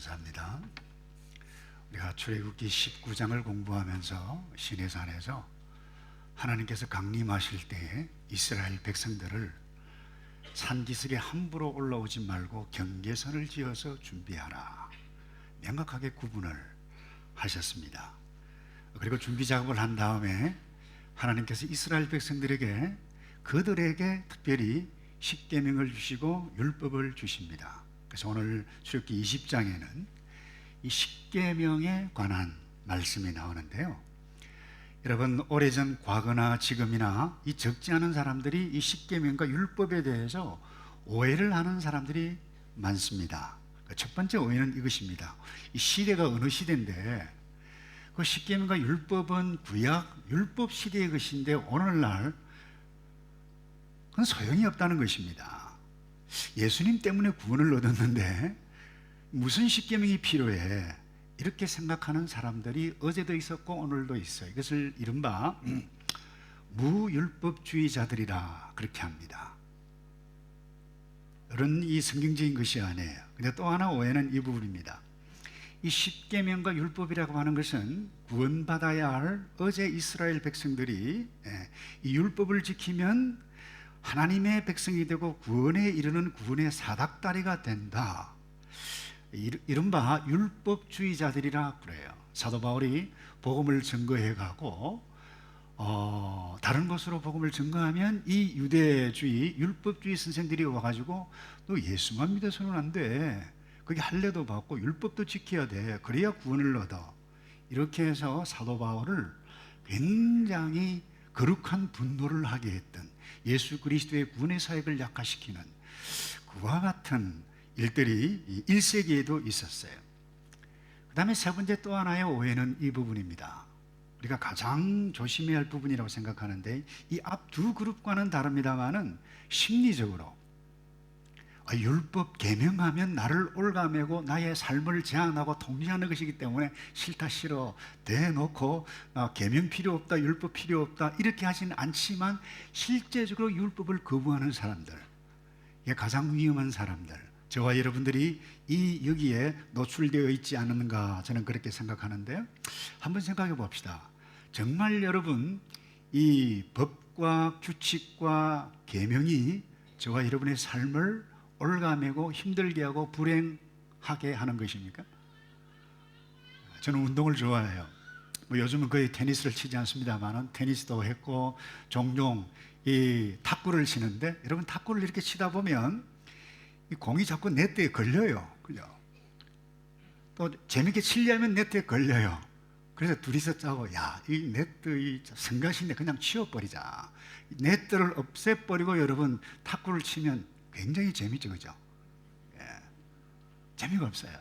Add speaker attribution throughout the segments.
Speaker 1: 감사합니다. 우리가 출애굽기 19장을 공부하면서 시내산에서 하나님께서 강림하실 때에 이스라엘 백성들을 산기슭에 함부로 올라오지 말고 경계선을 지어서 준비하라, 명확하게 구분을 하셨습니다. 그리고 준비 작업을 한 다음에 하나님께서 이스라엘 백성들에게 그들에게 특별히 십계명을 주시고 율법을 주십니다. 그래서 오늘 출애굽기 20장에는 이 십계명에 관한 말씀이 나오는데요, 여러분, 오래전 과거나 지금이나 이 적지 않은 사람들이 이 십계명과 율법에 대해서 오해를 하는 사람들이 많습니다. 첫 번째 오해는 이것입니다. 이 시대가 어느 시대인데 그 십계명과 율법은 구약 율법 시대의 것인데 오늘날 그건 소용이 없다는 것입니다. 예수님 때문에 구원을 얻었는데 무슨 십계명이 필요해? 이렇게 생각하는 사람들이 어제도 있었고 오늘도 있어요. 이것을 이른바 무율법주의자들이라 그렇게 합니다. 그런 이 성경적인 것이 아니에요. 근데 또 하나 오해는 이 부분입니다. 이 십계명과 율법이라고 하는 것은 구원받아야 할 어제 이스라엘 백성들이 이 율법을 지키면 하나님의 백성이 되고 구원에 이르는 구원의 사닥다리가 된다, 이른바 율법주의자들이라 그래요. 사도 바울이 복음을 증거해 가고 다른 곳으로 복음을 증거하면 이 유대주의 율법주의 선생들이 와가지고 너 예수만 믿어서는 안 돼, 그게 할례도 받고 율법도 지켜야 돼, 그래야 구원을 얻어, 이렇게 해서 사도 바울을 굉장히 거룩한 분노를 하게 했던, 예수 그리스도의 구원의 사역을 약화시키는 그와 같은 일들이 1세기에도 있었어요. 그 다음에 세 번째 또 하나의 오해는 이 부분입니다. 우리가 가장 조심해야 할 부분이라고 생각하는데, 이 앞 두 그룹과는 다릅니다만은 심리적으로 율법 계명하면 나를 올가매고 나의 삶을 제한하고 통제하는 것이기 때문에 싫다 싫어 대놓고 계명 필요 없다, 율법 필요 없다 이렇게 하지는 않지만 실제적으로 율법을 거부하는 사람들, 이게 가장 위험한 사람들, 저와 여러분들이 여기에 노출되어 있지 않은가 저는 그렇게 생각하는데요. 한번 생각해 봅시다. 정말 여러분, 이 법과 규칙과 계명이 저와 여러분의 삶을 올가매고 힘들게 하고 불행하게 하는 것입니까? 저는 운동을 좋아해요. 요즘은 거의 테니스를 치지 않습니다만 테니스도 했고 종종 이 탁구를 치는데, 여러분 탁구를 이렇게 치다 보면 이 공이 자꾸 네트에 걸려요. 그죠? 또 재밌게 치려면 네트에 걸려요. 그래서 둘이서 짜고, 이 네트 이 성가신데 그냥 치워버리자. 네트를 없애버리고 여러분 탁구를 치면 굉장히 재밌죠, 그죠? 재미가 없어요.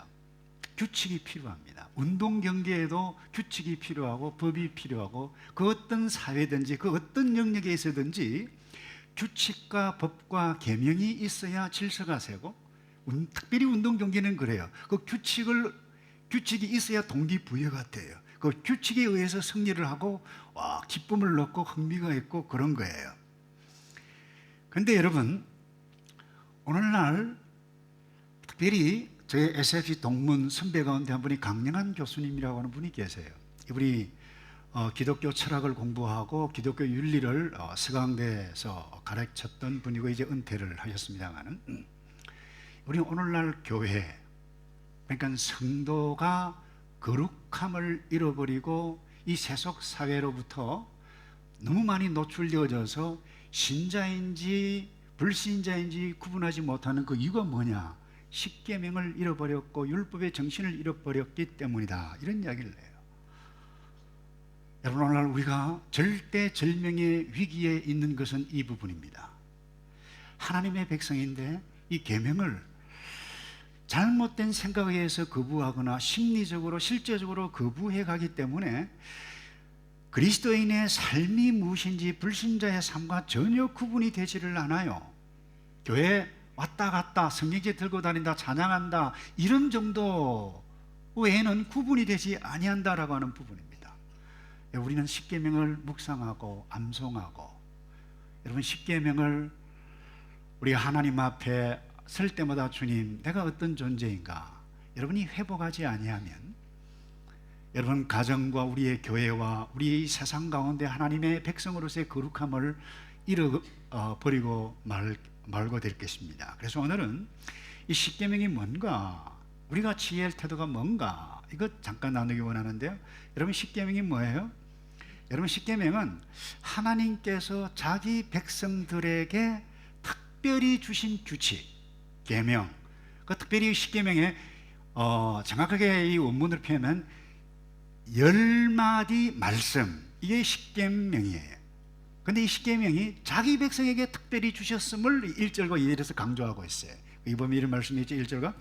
Speaker 1: 규칙이 필요합니다. 운동 경기에도 규칙이 필요하고 법이 필요하고, 그 어떤 사회든지 그 어떤 영역에 있어든지 규칙과 법과 계명이 있어야 질서가 세고, 특별히 운동 경기는 그래요. 그 규칙이 있어야 동기부여가 돼요. 그 규칙에 의해서 승리를 하고 기쁨을 얻고 흥미가 있고 그런 거예요. 그런데 여러분, 오늘날 특별히 저희 SF 동문 선배 가운데 한 분이 강영한 교수님이라고 하는 분이 계세요. 이분이 기독교 철학을 공부하고 기독교 윤리를 서강대에서 가르쳤던 분이고 이제 은퇴를 하셨습니다만은, 우리 오늘날 교회, 그러니까 성도가 거룩함을 잃어버리고 이 세속 사회로부터 너무 많이 노출되어져서 신자인지 불신자인지 구분하지 못하는 그 이유가 뭐냐? 십계명을 잃어버렸고 율법의 정신을 잃어버렸기 때문이다, 이런 이야기를 해요. 여러분, 오늘날 우리가 절대절명의 위기에 있는 것은 이 부분입니다. 하나님의 백성인데 이 계명을 잘못된 생각에 의해서 거부하거나 심리적으로 실제적으로 거부해 가기 때문에 그리스도인의 삶이 무엇인지 불신자의 삶과 전혀 구분이 되지를 않아요. 교회 왔다 갔다 성경책 들고 다닌다, 찬양한다, 이런 정도 외에는 구분이 되지 아니한다라고 하는 부분입니다. 우리는 십계명을 묵상하고 암송하고, 여러분 십계명을 우리가 하나님 앞에 설 때마다 주님, 내가 어떤 존재인가, 여러분이 회복하지 아니하면 여러분 가정과 우리의 교회와 우리의 세상 가운데 하나님의 백성으로서의 거룩함을 잃어버리고 말고 될 것입니다. 그래서 오늘은 이 십계명이 뭔가, 우리가 취해야 할 태도가 뭔가, 이거 잠깐 나누기 원하는데요. 여러분, 십계명이 뭐예요? 여러분, 십계명은 하나님께서 자기 백성들에게 특별히 주신 규칙, 계명. 그 특별히 십계명에 정확하게 이 원문을 표현하면 10마디 말씀, 이게 십계명이에요. 근데 이 십계명이 자기 백성에게 특별히 주셨음을 1절과 2절에서 강조하고 있어요. 이번에 이런 말씀이 있죠. 1절과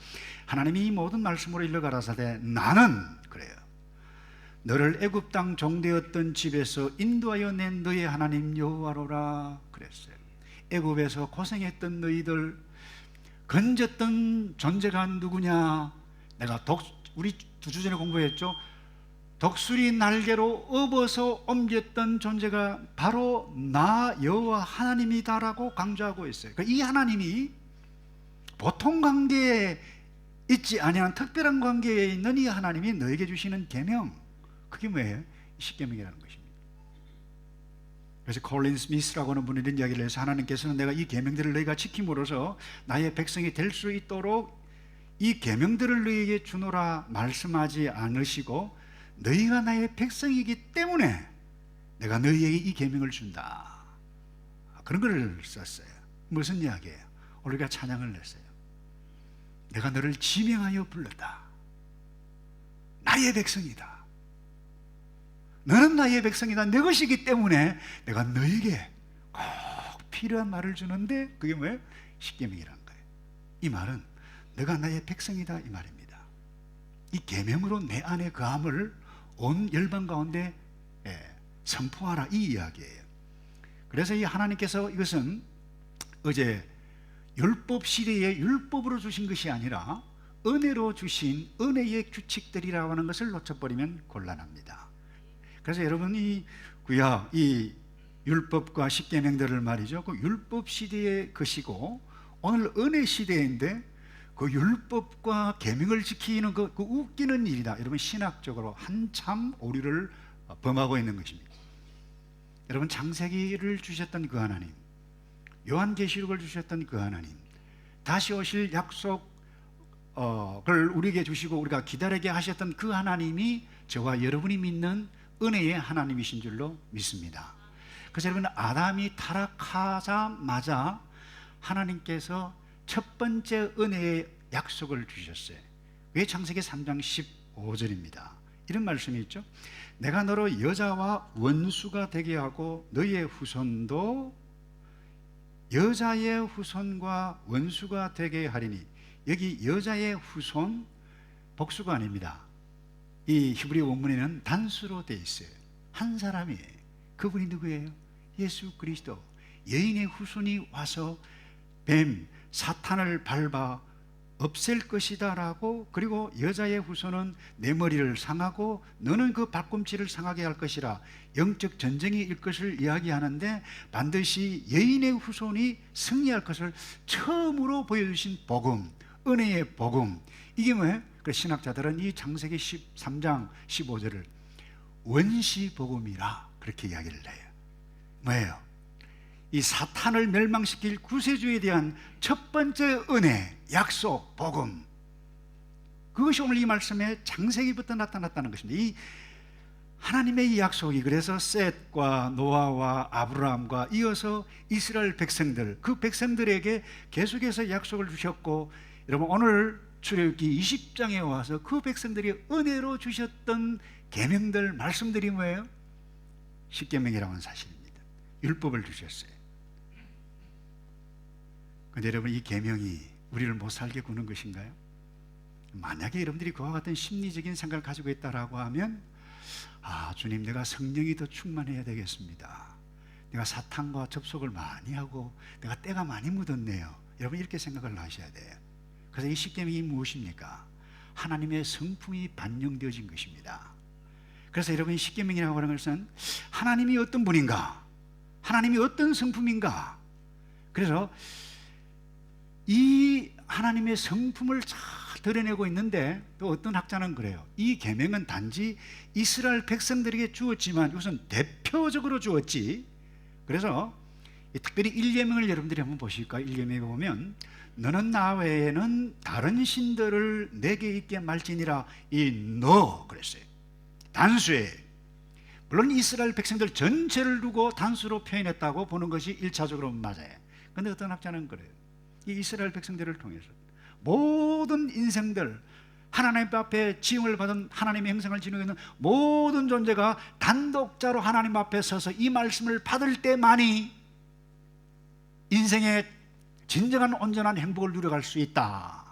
Speaker 1: 하나님이 이 모든 말씀으로 일러 가라사대 나는, 그래요, 너를 애굽 땅 종되었던 집에서 인도하여 낸 너의 하나님 여호와로라 그랬어요. 애굽에서 고생했던 너희들, 건졌던 존재가 누구냐? 내가 우리 두 주 전에 공부했죠. 독수리 날개로 업어서 옮겼던 존재가 바로 나 여호와 하나님이다라고 강조하고 있어요. 그러니까 이 하나님이 보통 관계에 있지 아니한 특별한 관계에 있는 이 하나님이 너에게 주시는 계명, 그게 뭐예요? 십계명이라는 것입니다. 그래서 콜린 스미스라고 하는 분이 이런 이야기를 해서, 하나님께서는 내가 이 계명들을 너희가 지킴으로써 나의 백성이 될 수 있도록 이 계명들을 너희에게 주노라 말씀하지 않으시고 너희가 나의 백성이기 때문에 내가 너희에게 이 계명을 준다, 그런 걸 썼어요. 무슨 이야기예요? 우리가 찬양을 냈어요. 내가 너를 지명하여 불렀다. 나의 백성이다. 너는 나의 백성이다. 내 것이기 때문에 내가 너에게 꼭 필요한 말을 주는데, 그게 뭐예요? 십계명이라는 거예요. 이 말은 너가 나의 백성이다, 이 말입니다. 이 계명으로 내 안에 거함을 온 열방 가운데 선포하라, 이 이야기예요. 그래서 이 하나님께서 이것은 어제 율법 시대에 율법으로 주신 것이 아니라 은혜로 주신 은혜의 규칙들이라고 하는 것을 놓쳐버리면 곤란합니다. 그래서 여러분이 구약 이 율법과 십계명들을 말이죠, 그 율법 시대의 것이고 오늘 은혜 시대인데 그 율법과 계명을 지키는 그 웃기는 일이다. 여러분, 신학적으로 한참 오류를 범하고 있는 것입니다. 여러분, 창세기를 주셨던 그 하나님, 요한계시록을 주셨던 그 하나님, 다시 오실 약속을 우리에게 주시고 우리가 기다리게 하셨던 그 하나님이 저와 여러분이 믿는 은혜의 하나님이신 줄로 믿습니다. 그래서 여러분, 아담이 타락하자마자 하나님께서 첫 번째 은혜의 약속을 주셨어요. 왜? 창세기 3장 15절입니다. 이런 말씀이 있죠. 내가 너로 여자와 원수가 되게 하고 너의 후손도 여자의 후손과 원수가 되게 하리니, 여기 여자의 후손 복수가 아닙니다. 이 히브리 원문에는 단수로 되어 있어요. 한 사람이에요. 그분이 누구예요? 예수 그리스도. 여인의 후손이 와서 뱀 사탄을 밟아 없앨 것이다 라고, 그리고 여자의 후손은 내 머리를 상하고 너는 그 발꿈치를 상하게 할 것이라, 영적 전쟁이 일 것을 이야기하는데 반드시 여인의 후손이 승리할 것을 처음으로 보여주신 복음, 은혜의 복음, 이게 뭐예요? 그 신학자들은 이 창세기 13장 15절을 원시 복음이라 그렇게 이야기를 해요. 뭐예요? 이 사탄을 멸망시킬 구세주에 대한 첫 번째 은혜, 약속, 복음, 그것이 오늘 이 말씀에 창세기부터 나타났다는 것입니다. 이 하나님의 이 약속이, 그래서 셋과 노아와 아브라함과 이어서 이스라엘 백성들, 그 백성들에게 계속해서 약속을 주셨고, 여러분 오늘 출애굽기 20장에 와서 그 백성들이 은혜로 주셨던 계명들, 말씀들이 뭐예요? 십계명이라고 하는 사실입니다. 율법을 주셨어요. 그런데 여러분, 이 계명이 우리를 못 살게 구는 것인가요? 만약에 여러분들이 그와 같은 심리적인 생각을 가지고 있다라고 하면, 아, 주님, 내가 성령이 더 충만해야 되겠습니다. 내가 사탄과 접속을 많이 하고 내가 때가 많이 묻었네요. 여러분, 이렇게 생각을 하셔야 돼요. 그래서 이 십계명이 무엇입니까? 하나님의 성품이 반영되어진 것입니다. 그래서 여러분, 이 십계명이라고 하는 것은 하나님이 어떤 분인가, 하나님이 어떤 성품인가, 그래서 이 하나님의 성품을 잘 드러내고 있는데 또 어떤 학자는 그래요. 이 계명은 단지 이스라엘 백성들에게 주었지만 이것은 대표적으로 주었지. 그래서 특별히 1계명을 여러분들이 한번 보실까요? 1계명에 보면 너는 나 외에는 다른 신들을 내게 있게 말지니라. 이 너 그랬어요. 단수에, 물론 이스라엘 백성들 전체를 두고 단수로 표현했다고 보는 것이 1차적으로 맞아요. 그런데 어떤 학자는 그래요. 이 이스라엘 백성들을 통해서 모든 인생들, 하나님 앞에 지음을 받은 하나님의 형상을 지니고 있는 모든 존재가 단독자로 하나님 앞에 서서 이 말씀을 받을 때만이 인생의 진정한 온전한 행복을 누려갈 수 있다.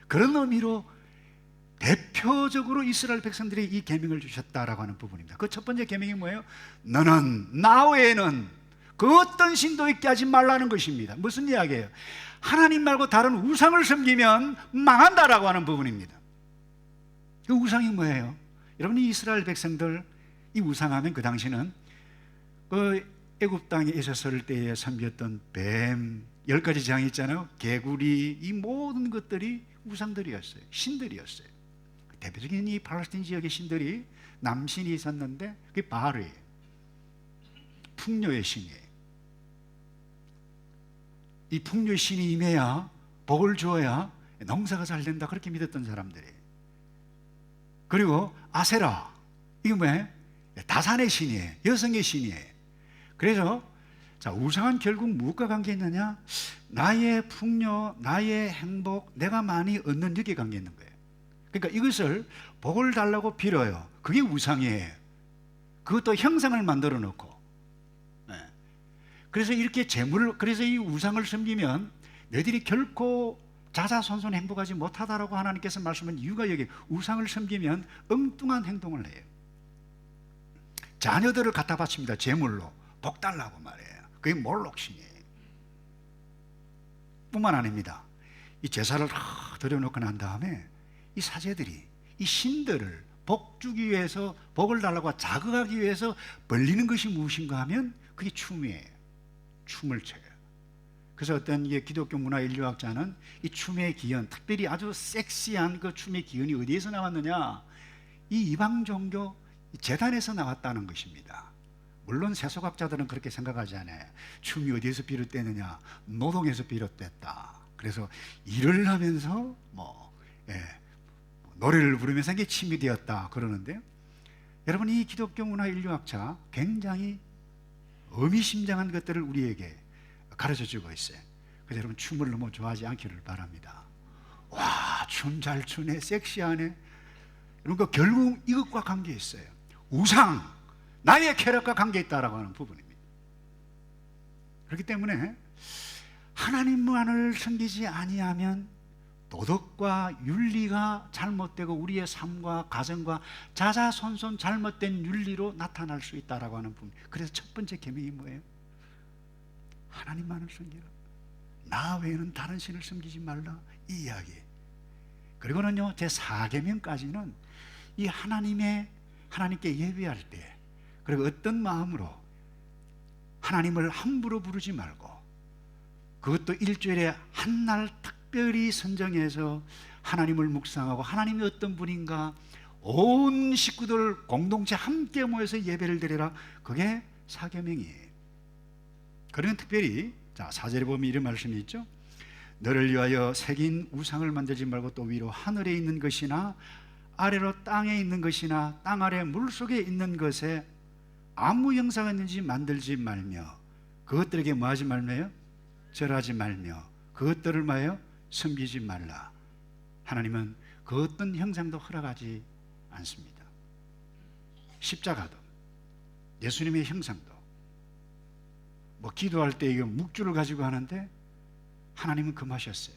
Speaker 1: 그런 의미로 대표적으로 이스라엘 백성들이 이 계명을 주셨다라고 하는 부분입니다. 그 첫 번째 계명이 뭐예요? 너는 나 외에는 그 어떤 신도 있게 하지 말라는 것입니다. 무슨 이야기예요? 하나님 말고 다른 우상을 섬기면 망한다라고 하는 부분입니다. 그 우상이 뭐예요? 여러분, 이 이스라엘 백성들 이 우상하면 그 당시는 그 애굽 땅에 있었을 때에 섬겼던 뱀 10가지 재앙이 있잖아요. 개구리, 이 모든 것들이 우상들이었어요. 신들이었어요. 대표적인 이 팔레스타인 지역의 신들이 남신이 있었는데 그게 바알이에요. 풍요의 신이에요. 이 풍요의 신이 임해야, 복을 주어야 농사가 잘 된다, 그렇게 믿었던 사람들이에요. 그리고 아세라, 이게 뭐예요? 다산의 신이에요. 여성의 신이에요. 그래서 자, 우상은 결국 무엇과 관계 있느냐? 나의 풍요, 나의 행복, 내가 많이 얻는 여기에 관계 있는 거예요. 그러니까 이것을 복을 달라고 빌어요. 그게 우상이에요. 그것도 형상을 만들어 놓고. 네. 그래서 이렇게 그래서 이 우상을 섬기면 너희들이 결코 자자손손 행복하지 못하다라고 하나님께서 말씀한 이유가 여기, 우상을 섬기면 엉뚱한 행동을 해요. 자녀들을 갖다 바칩니다. 제물로 복 달라고 말해요. 그게 몰록신이에요. 뿐만 아닙니다. 이 제사를 드려놓고 난 다음에 이 사제들이 이 신들을 복 주기 위해서, 복을 달라고 자극하기 위해서 벌리는 것이 무엇인가 하면 그게 춤이에요. 춤을 춰요. 그래서 어떤 기독교 문화 인류학자는 이 춤의 기원, 특별히 아주 섹시한 그 춤의 기원이 어디에서 나왔느냐? 이 이방 종교 제단에서 나왔다는 것입니다. 물론 세속학자들은 그렇게 생각하지 않아요. 춤이 어디에서 비롯되느냐? 노동에서 비롯됐다. 그래서 일을 하면서 노래를 부르면서 이게 춤이 되었다 그러는데요. 여러분, 이 기독교 문화 인류학자 굉장히 의미심장한 것들을 우리에게 가르쳐주고 있어요. 그래서 여러분, 춤을 너무 좋아하지 않기를 바랍니다. 와, 춤 잘 추네, 섹시하네. 그러니까 결국 이것과 관계 있어요. 우상, 나의 쾌락과 관계 있다라고 하는 부분입니다. 그렇기 때문에 하나님만을 섬기지 아니하면 도덕과 윤리가 잘못되고 우리의 삶과 가정과 자자손손 잘못된 윤리로 나타날 수 있다라고 하는 부분. 그래서 첫 번째 계명이 뭐예요? 하나님만을 섬기라. 나 외에는 다른 신을 섬기지 말라, 이 이야기. 그리고는요, 제 4계명까지는 이 하나님께 예배할 때, 그리고 어떤 마음으로 하나님을 함부로 부르지 말고, 그것도 일주일에 한 날 특별히 선정해서 하나님을 묵상하고 하나님이 어떤 분인가 온 식구들 공동체 함께 모여서 예배를 드리라. 그게 4계명이에요. 그러면 특별히 4절에 보면 이런 말씀이 있죠. 너를 위하여 새긴 우상을 만들지 말고 또 위로 하늘에 있는 것이나 아래로 땅에 있는 것이나 땅 아래 물속에 있는 것에 아무 형상이 있는지 만들지 말며 그것들에게 뭐하지 말며요? 절하지 말며 그것들을 뭐예요? 섬기지 말라. 하나님은 그 어떤 형상도 허락하지 않습니다. 십자가도, 예수님의 형상도, 기도할 때 이거 묵주를 가지고 하는데 하나님은 금하셨어요.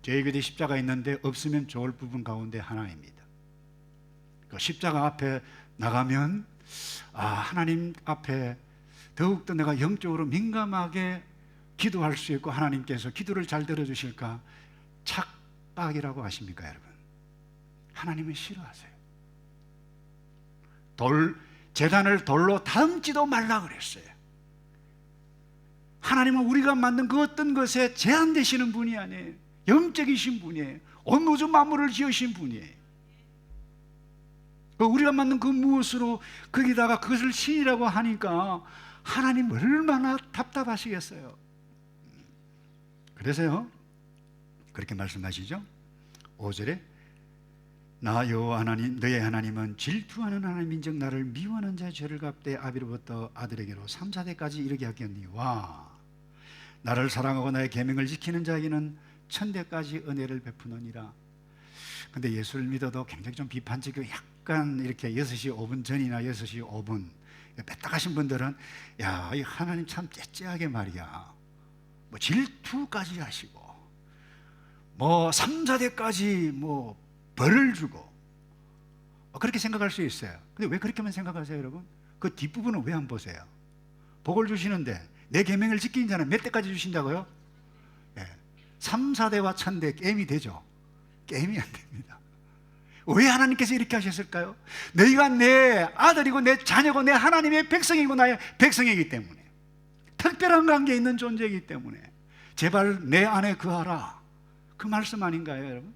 Speaker 1: 저에게도 십자가 있는데 없으면 좋을 부분 가운데 하나입니다. 그 십자가 앞에 나가면 하나님 앞에 더욱더 내가 영적으로 민감하게 기도할 수 있고 하나님께서 기도를 잘 들어주실까? 착각이라고 하십니까, 여러분? 하나님은 싫어하세요. 제단을 돌로 다듬지도 말라 그랬어요. 하나님은 우리가 만든 그 어떤 것에 제한되시는 분이 아니에요. 영적이신 분이에요. 온 우주 만물을 지으신 분이에요. 우리가 만든 그 무엇으로 거기다가 그것을 신이라고 하니까 하나님 얼마나 답답하시겠어요. 그래서요 그렇게 말씀하시죠. 5절에 나 여호와 하나님 너의 하나님은 질투하는 하나님인즉 나를 미워하는 자의 죄를 갚되 아비로부터 아들에게로 3, 4대까지 이르게 하겠니와 나를 사랑하고 나의 계명을 지키는 자에게는 1000대까지 은혜를 베푸느니라. 근데 예수를 믿어도 굉장히 좀 비판적이고 약간 이렇게 6시 5분 전이나 6시 5분 뺐다가신 분들은 야, 이 하나님 참 째째하게 말이야. 뭐 질투까지 하시고 뭐 3, 4대까지 뭐 벌을 주고 그렇게 생각할 수 있어요. 근데 왜 그렇게만 생각하세요, 여러분? 그 뒷부분은 왜 안 보세요? 복을 주시는데 내 계명을 지키는 자는 몇 대까지 주신다고요? 3, 4대와 1000대 게임이 되죠? 게임이 안 됩니다. 왜 하나님께서 이렇게 하셨을까요? 너희가 내 아들이고 내 자녀고 내 하나님의 백성이고 나의 백성이기 때문에, 특별한 관계에 있는 존재이기 때문에 제발 내 안에 거하라, 그 말씀 아닌가요, 여러분?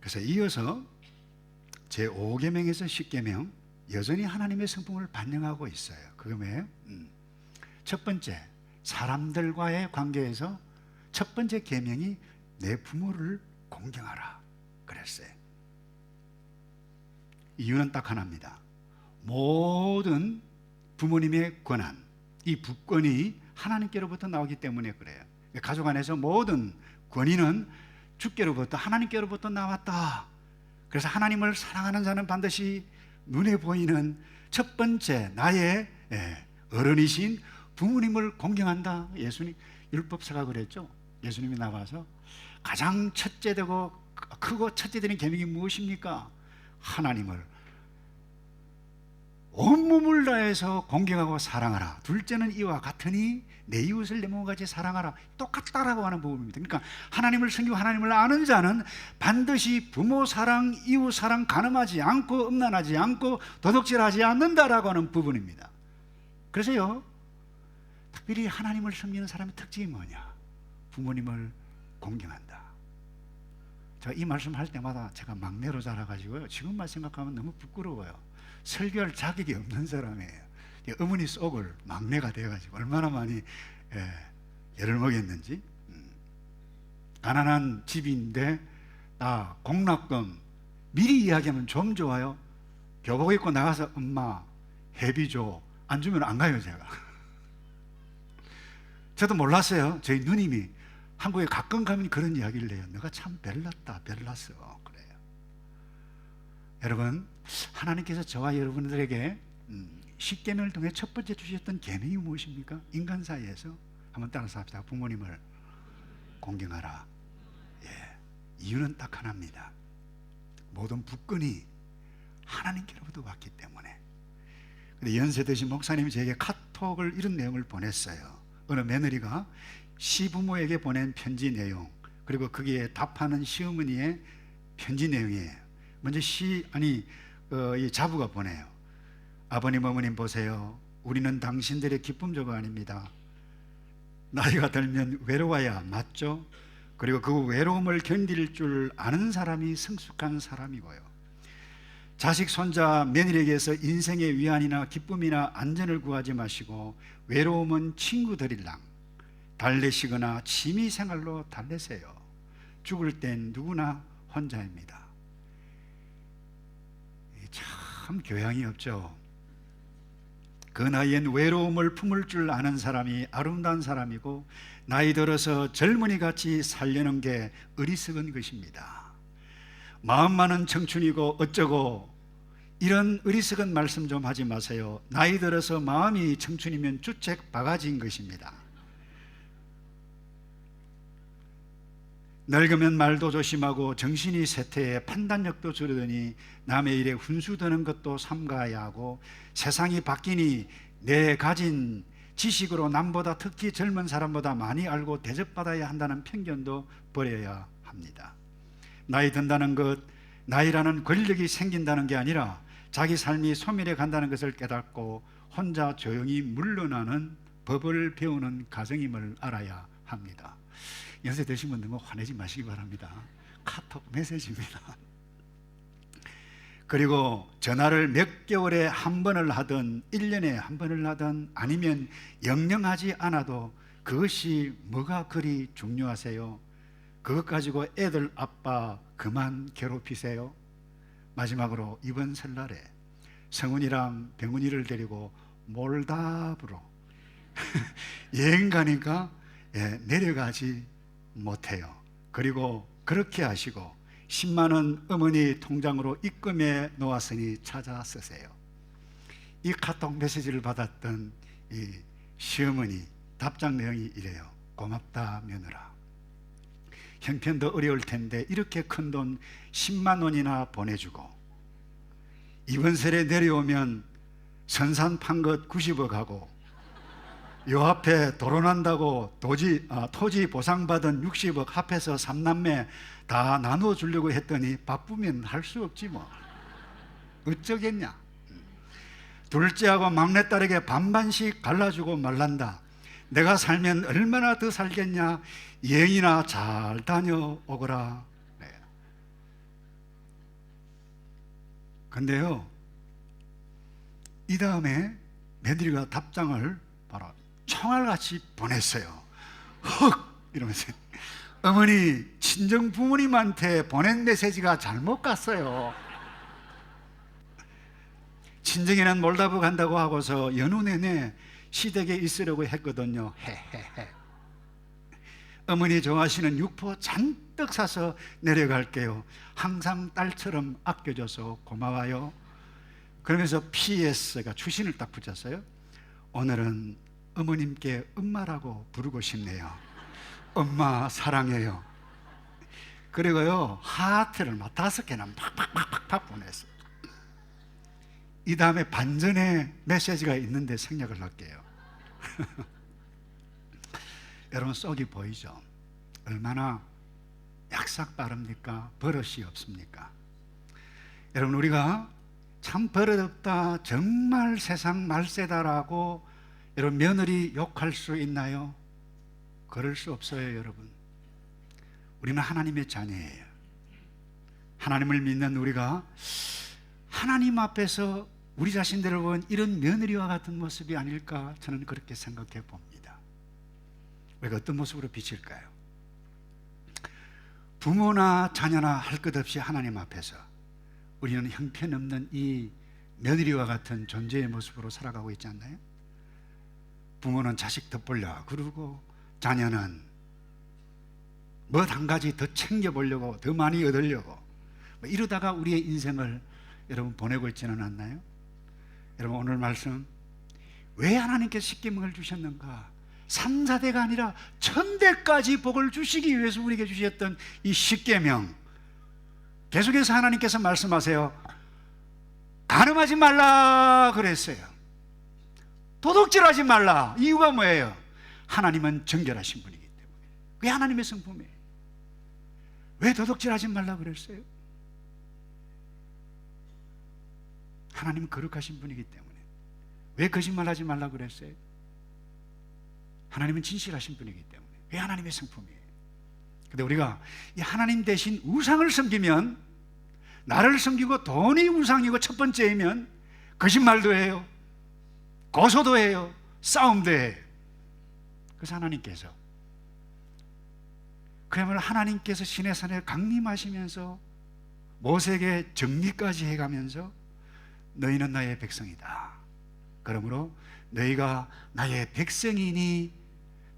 Speaker 1: 그래서 이어서 제5계명에서 10계명 여전히 하나님의 성품을 반영하고 있어요. 그게 뭐예요? 첫 번째, 사람들과의 관계에서 첫 번째 계명이 내 부모를 공경하라 그랬어요. 이유는 딱 하나입니다. 모든 부모님의 권한, 이 부권이 하나님께로부터 나오기 때문에 그래요. 가족 안에서 모든 권위는 주께로부터, 하나님께로부터 나왔다. 그래서 하나님을 사랑하는 자는 반드시 눈에 보이는 첫 번째 나의 어른이신 부모님을 공경한다. 예수님 율법사가 그랬죠. 예수님이 나와서 가장 첫째되고 크고 첫째되는 계명이 무엇입니까? 하나님을 온몸을 다해서 공경하고 사랑하라. 둘째는 이와 같으니 내 이웃을 내 몸과 같이 사랑하라. 똑같다라고 하는 부분입니다. 그러니까 하나님을 섬기고 하나님을 아는 자는 반드시 부모 사랑, 이웃 사랑 간음하지 않고 음란하지 않고 도둑질하지 않는다라고 하는 부분입니다. 그래서요, 특별히 하나님을 섬기는 사람의 특징이 뭐냐? 부모님을 공경한다. 제가 이 말씀할 때마다 제가 막내로 자라가지고요, 지금만 생각하면 너무 부끄러워요. 설교할 자격이 없는 사람이에요. 어머니 속을 막내가 되어가지고 얼마나 많이 애를 먹였는지. 가난한 집인데 공납금 미리 이야기하면 좀 좋아요. 교복 입고 나가서 엄마 회비 줘, 안 주면 안 가요. 제가 저도 몰랐어요. 저희 누님이 한국에 가끔 가면 그런 이야기를 해요. 너가 참 별났다, 별났어. 그래요. 여러분, 하나님께서 저와 여러분들에게 10계명을 통해 첫 번째 주셨던 계명이 무엇입니까? 인간 사이에서 한번 따라서 합시다. 부모님을 공경하라. 이유는 딱 하나입니다. 모든 부권이 하나님께로부터 왔기 때문에. 근데 연세 드신 목사님이 저에게 카톡을 이런 내용을 보냈어요. 어느 며느리가 시부모에게 보낸 편지 내용, 그리고 거기에 답하는 시어머니의 편지 내용이에요. 먼저 이 자부가 보내요. 아버님, 어머님 보세요. 우리는 당신들의 기쁨조가 아닙니다. 나이가 들면 외로워야 맞죠? 그리고 그 외로움을 견딜 줄 아는 사람이 성숙한 사람이고요. 자식, 손자, 며느리에게서 인생의 위안이나 기쁨이나 안전을 구하지 마시고 외로움은 친구들이랑 달래시거나 취미생활로 달래세요. 죽을 땐 누구나 혼자입니다. 참 교양이 없죠. 그 나이엔 외로움을 품을 줄 아는 사람이 아름다운 사람이고, 나이 들어서 젊은이같이 살려는 게 어리석은 것입니다. 마음만은 청춘이고 어쩌고 이런 어리석은 말씀 좀 하지 마세요. 나이 들어서 마음이 청춘이면 주책 바가지인 것입니다. 늙으면 말도 조심하고 정신이 쇠퇴해 판단력도 줄어드니 남의 일에 훈수드는 것도 삼가야 하고, 세상이 바뀌니 내 가진 지식으로 남보다, 특히 젊은 사람보다 많이 알고 대접받아야 한다는 편견도 버려야 합니다. 나이 든다는 것, 나이라는 권력이 생긴다는 게 아니라 자기 삶이 소멸해 간다는 것을 깨닫고 혼자 조용히 물러나는 법을 배우는 과정임을 알아야 합니다. 연세 드신 분 너무 화내지 마시기 바랍니다. 카톡 메시지입니다. 그리고 전화를 몇 개월에 한 번을 하든 1년에 한 번을 하든 아니면 영영 하지 않아도 그것이 뭐가 그리 중요하세요? 그것 가지고 애들 아빠 그만 괴롭히세요. 마지막으로 이번 설날에 성훈이랑 병훈이를 데리고 몰다브로 여행 가니까 내려가지 못해요. 그리고 그렇게 하시고 10만 원 어머니 통장으로 입금해 놓았으니 찾아 쓰세요. 이 카톡 메시지를 받았던 이 시어머니 답장 내용이 이래요. 고맙다 며느라. 형편도 어려울 텐데 이렇게 큰 돈 10만 원이나 보내주고 이번 설에 내려오면 선산 판 것 90억 하고 요 앞에 도로 난다고 토지 보상받은 60억 합해서 3남매 다 나눠주려고 했더니 바쁘면 할 수 없지 뭐. 어쩌겠냐. 둘째하고 막내딸에게 반반씩 갈라주고 말란다. 내가 살면 얼마나 더 살겠냐. 여행이나 잘 다녀오거라. 네. 근데요, 이 다음에 며느리가 답장을 바로 총알같이 보냈어요. 헉! 이러면서 어머니 친정 부모님한테 보낸 메시지가 잘못 갔어요. 친정에는 몰다브 간다고 하고서 연휴 내내 시댁에 있으려고 했거든요. 헤헤헤. 어머니 좋아하시는 육포 잔뜩 사서 내려갈게요. 항상 딸처럼 아껴줘서 고마워요. 그러면서 PS가 추신을 딱 붙였어요. 오늘은 어머님께 엄마라고 부르고 싶네요. 엄마 사랑해요. 그리고요 하트를 막 5개나 팍팍팍팍 보냈어요. 이 다음에 반전의 메시지가 있는데 생략을 할게요. 여러분 속이 보이죠? 얼마나 약삭 빠릅니까? 버릇이 없습니까? 여러분 우리가 참 버릇없다, 정말 세상 말세다라고 여러분 며느리 욕할 수 있나요? 그럴 수 없어요. 여러분 우리는 하나님의 자녀예요. 하나님을 믿는 우리가 하나님 앞에서 우리 자신들을 보면 이런 며느리와 같은 모습이 아닐까 저는 그렇게 생각해 봅니다. 우리가 어떤 모습으로 비칠까요? 부모나 자녀나 할 것 없이 하나님 앞에서 우리는 형편없는 이 며느리와 같은 존재의 모습으로 살아가고 있지 않나요? 부모는 자식 덧보려 그러고 자녀는 뭐 한 가지 더 챙겨보려고 더 많이 얻으려고 이러다가 우리의 인생을 여러분 보내고 있지는 않나요? 여러분 오늘 말씀 왜 하나님께서 십계명을 주셨는가? 3, 4대가 아니라 1000대까지 복을 주시기 위해서 우리에게 주셨던 이 십계명, 계속해서 하나님께서 말씀하세요. 간음하지 말라 그랬어요. 도둑질하지 말라. 이유가 뭐예요? 하나님은 정결하신 분이기 때문에. 그게 하나님의 성품이에요. 왜 도둑질하지 말라 그랬어요? 하나님은 거룩하신 분이기 때문에. 왜 거짓말하지 말라 그랬어요? 하나님은 진실하신 분이기 때문에. 그게 하나님의 성품이에요. 근데 우리가 이 하나님 대신 우상을 섬기면, 나를 섬기고 돈이 우상이고 첫 번째이면 거짓말도 해요, 고소도 해요, 싸움도 해요. 그래서 하나님께서 그야말로 하나님께서 시내산에 강림하시면서 모세에게 정리까지 해가면서 너희는 나의 백성이다. 그러므로 너희가 나의 백성이니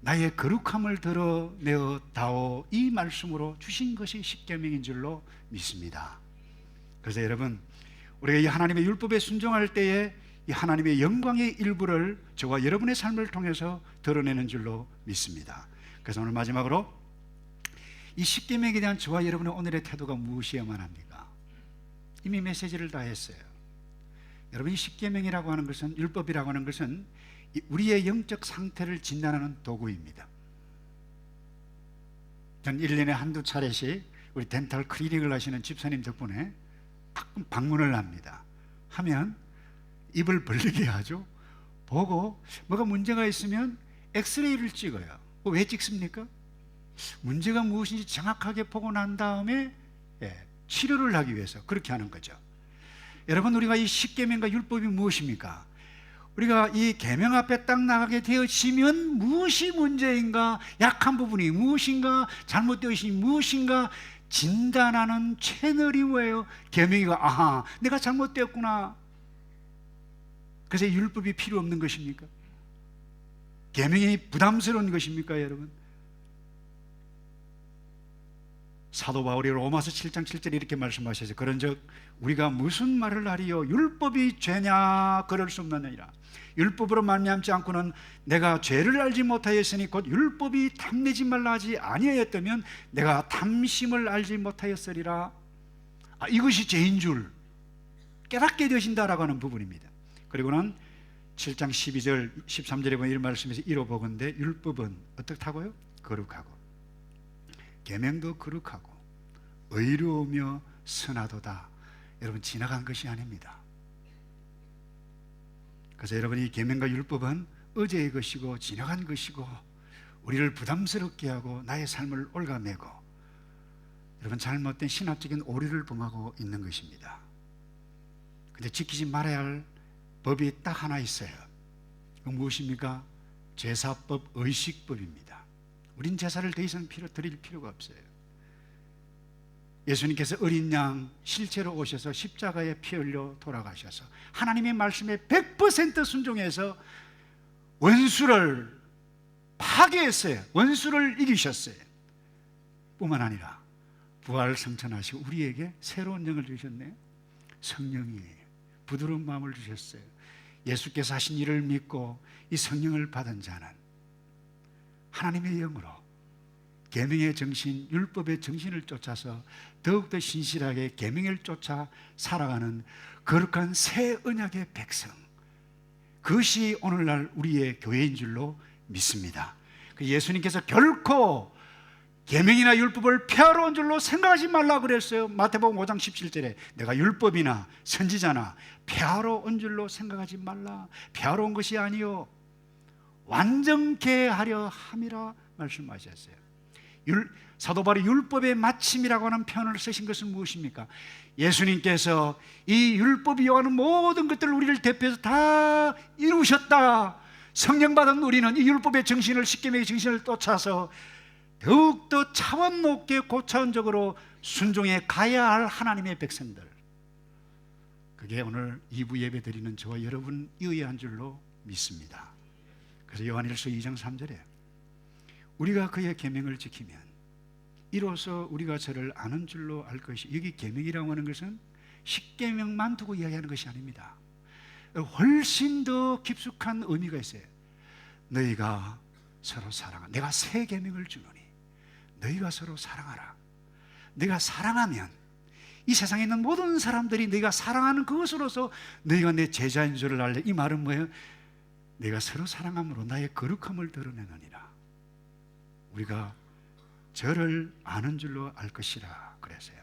Speaker 1: 나의 거룩함을 드러내어다오, 이 말씀으로 주신 것이 십계명인 줄로 믿습니다. 그래서 여러분 우리가 이 하나님의 율법에 순종할 때에 이 하나님의 영광의 일부를 저와 여러분의 삶을 통해서 드러내는 줄로 믿습니다. 그래서 오늘 마지막으로 이 십계명에 대한 저와 여러분의 오늘의 태도가 무엇이어야만 합니까? 이미 메시지를 다 했어요. 여러분 이 십계명이라고 하는 것은, 율법이라고 하는 것은 우리의 영적 상태를 진단하는 도구입니다. 전 1년에 한두 차례씩 우리 덴탈 클리닉을 하시는 집사님 덕분에 가끔 방문을 합니다. 하면 입을 벌리게 하죠. 보고 뭐가 문제가 있으면 엑스레이를 찍어요. 왜 찍습니까? 문제가 무엇인지 정확하게 보고 난 다음에 치료를 하기 위해서 그렇게 하는 거죠. 여러분, 우리가 이 십계명과 율법이 무엇입니까? 우리가 이 계명 앞에 딱 나가게 되어지면 무엇이 문제인가, 약한 부분이 무엇인가, 잘못되어 있으니 무엇인가 진단하는 채널이 뭐예요? 계명이가 아하, 내가 잘못되었구나. 그래서 율법이 필요 없는 것입니까? 계명이 부담스러운 것입니까, 여러분? 사도 바울이 로마서 7장 7절에 이렇게 말씀하셔서 그런즉 우리가 무슨 말을 하리요? 율법이 죄냐? 그럴 수 없느니라. 율법으로 말미암지 않고는 내가 죄를 알지 못하였으니 곧 율법이 탐내지 말라 하지 아니하였다면 내가 탐심을 알지 못하였으리라. 이것이 죄인 줄 깨닫게 되신다라고 하는 부분입니다. 그리고는 7장 12절 13절에 보면 이런 말씀에서 이로보건대 율법은 어떻다고요? 거룩하고 계명도 거룩하고 의로우며 선하도다. 여러분, 지나간 것이 아닙니다. 그래서 여러분, 이 계명과 율법은 어제의 것이고 지나간 것이고 우리를 부담스럽게 하고 나의 삶을 올가매고 여러분 잘못된 신학적인 오류를 범하고 있는 것입니다. 근데 지키지 말아야 할 법이 딱 하나 있어요. 그 무엇입니까? 제사법, 의식법입니다. 우린 제사를 더 이상 드릴 필요가 없어요. 예수님께서 어린 양 실제로 오셔서 십자가에 피 흘려 돌아가셔서 하나님의 말씀에 100% 순종해서 원수를 파괴했어요. 원수를 이기셨어요. 뿐만 아니라 부활 승천하시고 우리에게 새로운 영을 주셨네요. 성령이 부드러운 마음을 주셨어요. 예수께서 하신 일을 믿고 이 성령을 받은 자는 하나님의 영으로 계명의 정신, 율법의 정신을 쫓아서 더욱더 신실하게 계명을 쫓아 살아가는 거룩한 새 언약의 백성, 그것이 오늘날 우리의 교회인 줄로 믿습니다. 예수님께서 결코 계명이나 율법을 폐하러 온 줄로 생각하지 말라 그랬어요. 마태복음 5장 17절에 내가 율법이나 선지자나 폐하러 온 줄로 생각하지 말라. 폐하러 온 것이 아니요 완전케 하려 함이라 말씀하셨어요. 사도 바울이 율법의 마침이라고 하는 표현을 쓰신 것은 무엇입니까? 예수님께서 이 율법이 요하는 모든 것들을 우리를 대표해서 다 이루셨다. 성령 받은 우리는 이 율법의 정신을, 십계명의 정신을 쫓아서 더욱더 차원 높게 고차원적으로 순종해 가야 할 하나님의 백성들, 그게 오늘 2부 예배 드리는 저와 여러분 의한 줄로 믿습니다. 그래서 요한일서 2장 3절에 우리가 그의 계명을 지키면 이로써 우리가 저를 아는 줄로 알 것이, 여기 계명이라고 하는 것은 십계명만 두고 이야기하는 것이 아닙니다. 훨씬 더 깊숙한 의미가 있어요. 너희가 서로 사랑하, 내가 새 계명을 주노니 너희가 서로 사랑하라. 너희가 사랑하면 이 세상에 있는 모든 사람들이 너희가 사랑하는 그것으로서 너희가 내 제자인 줄을 알래. 이 말은 뭐예요? 내가 서로 사랑함으로 나의 거룩함을 드러내느니라. 우리가 저를 아는 줄로 알 것이라 그래서요.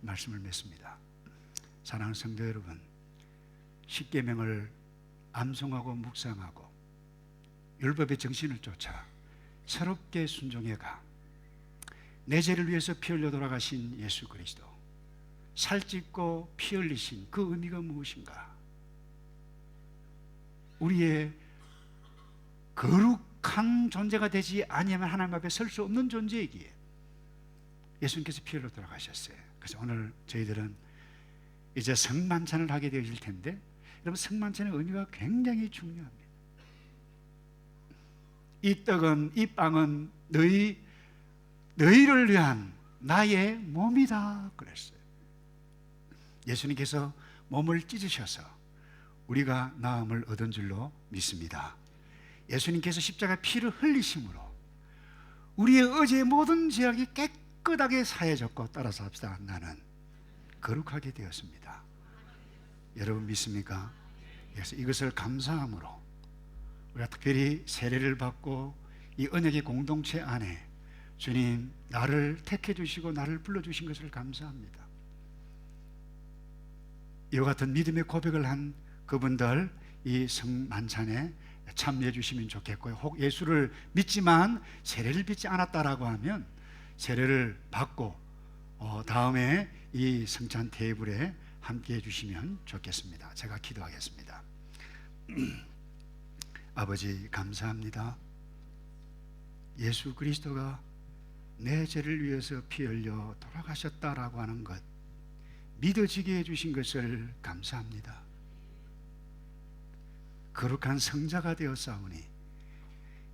Speaker 1: 말씀을 맺습니다. 사랑하는 성도 여러분, 십계명을 암송하고 묵상하고 율법의 정신을 쫓아 새롭게 순종해가 내 죄를 위해서 피 흘려 돌아가신 예수 그리스도, 살찢고 피 흘리신 그 의미가 무엇인가? 우리의 거룩한 존재가 되지 아니하면 하나님 앞에 설 수 없는 존재이기에 예수님께서 피 흘려 돌아가셨어요. 그래서 오늘 저희들은 이제 성만찬을 하게 되어질 텐데, 여러분, 성만찬의 의미가 굉장히 중요합니다. 이 떡은, 이 빵은 너희를 위한 나의 몸이다 그랬어요. 예수님께서 몸을 찢으셔서 우리가 나음을 얻은 줄로 믿습니다. 예수님께서 십자가 피를 흘리심으로 우리의 어제의 모든 죄악이 깨끗하게 사해졌고, 따라서 합시다. 나는 거룩하게 되었습니다. 여러분 믿습니까? 그래서 이것을 감사함으로 우리가 특별히 세례를 받고 이 언약의 공동체 안에 주님 나를 택해 주시고 나를 불러주신 것을 감사합니다. 이와 같은 믿음의 고백을 한 그분들 이 성만찬에 참여해 주시면 좋겠고요. 혹 예수를 믿지만 세례를 받지 않았다라고 하면 세례를 받고 다음에 이 성찬 테이블에 함께 해주시면 좋겠습니다. 제가 기도하겠습니다. 아버지 감사합니다. 예수 그리스도가 내 죄를 위해서 피 흘려 돌아가셨다라고 하는 것 믿어지게 해주신 것을 감사합니다. 거룩한 성자가 되었사오니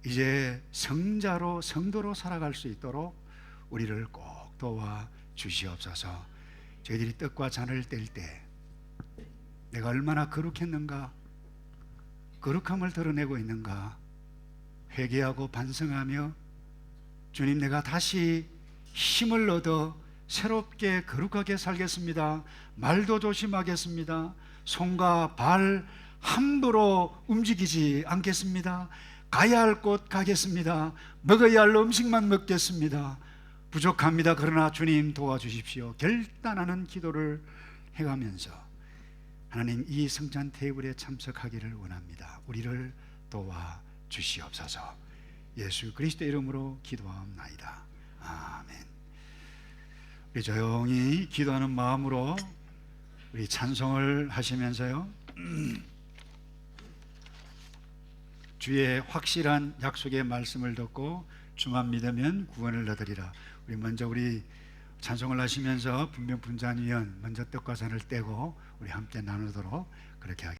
Speaker 1: 이제 성자로 성도로 살아갈 수 있도록 우리를 꼭 도와 주시옵소서. 저희들이 떡과 잔을 뗄 때 내가 얼마나 거룩했는가, 거룩함을 드러내고 있는가 회개하고 반성하며 주님, 내가 다시 힘을 얻어 새롭게 거룩하게 살겠습니다. 말도 조심하겠습니다. 손과 발 함부로 움직이지 않겠습니다. 가야 할 곳 가겠습니다. 먹어야 할 음식만 먹겠습니다. 부족합니다. 그러나 주님 도와주십시오. 결단하는 기도를 해가면서 하나님 이 성찬 테이블에 참석하기를 원합니다. 우리를 도와주시옵소서. 예수 그리스도 이름으로 기도하옵나이다. 아멘. 우리 조용히 기도하는 마음으로 우리 찬송을 하시면서요 주의 확실한 약속의 말씀을 듣고 주만 믿으면 구원을 얻으리라. 우리 먼저 우리 찬송을 하시면서 분명분잔위원 먼저 떡과 잔을 떼고 우리 함께 나누도록 그렇게 하겠습니다.